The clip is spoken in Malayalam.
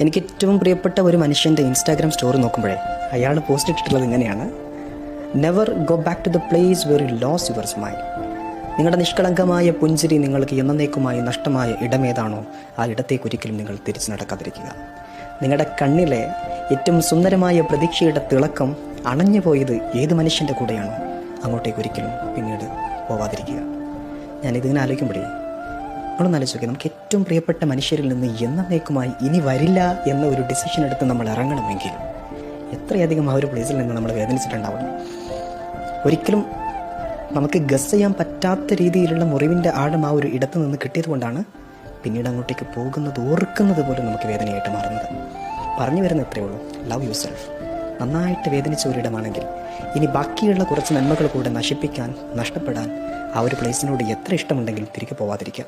എനിക്ക് ഏറ്റവും പ്രിയപ്പെട്ട ഒരു മനുഷ്യൻ്റെ ഇൻസ്റ്റാഗ്രാം സ്റ്റോറി നോക്കുമ്പോഴേ അയാൾ പോസ്റ്റ് ഇട്ടിട്ടുള്ളത് ഇങ്ങനെയാണ്: never go back to the place where you lose your smile. നിങ്ങളുടെ നിഷ്കളങ്കമായ പുഞ്ചിരി നിങ്ങൾക്ക് എന്നേക്കുമായി നഷ്ടമായ ഇടമേതാണോ ആ ഇടത്തേക്ക് ഒരിക്കലും നിങ്ങൾ തിരിച്ചു നടക്കാതിരിക്കുക. നിങ്ങളുടെ കണ്ണിലെ ഏറ്റവും സുന്ദരമായ പ്രതീക്ഷയുടെ തിളക്കം അണഞ്ഞു പോയത് ഏത് മനുഷ്യൻ്റെ കൂടെയാണോ അങ്ങോട്ടേക്ക് ഒരിക്കലും പിന്നീട് പോവാതിരിക്കുക. ഞാനിതിങ്ങനെ ആലോചിക്കുമ്പോഴേ നമ്മളൊന്ന് ആലോചിക്കുക, നമുക്ക് ഏറ്റവും പ്രിയപ്പെട്ട മനുഷ്യരിൽ നിന്ന് എന്നേക്കുമായി ഇനി വരില്ല എന്ന ഒരു ഡിസിഷൻ എടുത്ത് നമ്മൾ ഇറങ്ങണമെങ്കിൽ എത്രയധികം ആ ഒരു പ്ലേസിൽ നിന്ന് നമ്മൾ വേദനിച്ചിട്ടുണ്ടാവണം. ഒരിക്കലും നമുക്ക് ഗസ് ചെയ്യാൻ പറ്റാത്ത രീതിയിലുള്ള മുറിവിൻ്റെ ആഴം ആ ഒരു ഇടത്ത് നിന്ന് കിട്ടിയത് കൊണ്ടാണ് പിന്നീട് അങ്ങോട്ടേക്ക് പോകുന്നത് ഓർക്കുന്നത് പോലും നമുക്ക് വേദനയായിട്ട് മാറുന്നത്. പറഞ്ഞു വരുന്നത് ഇത്രയേ ഉള്ളൂ: ലവ് യു സെൽഫ്. നന്നായിട്ട് വേദനിച്ച ഒരിടമാണെങ്കിൽ ഇനി ബാക്കിയുള്ള കുറച്ച് നന്മകൾ കൂടെ നഷ്ടപ്പെടാൻ ആ ഒരു പ്ലേസിനോട് എത്ര ഇഷ്ടമുണ്ടെങ്കിലും തിരികെ പോവാതിരിക്കുക.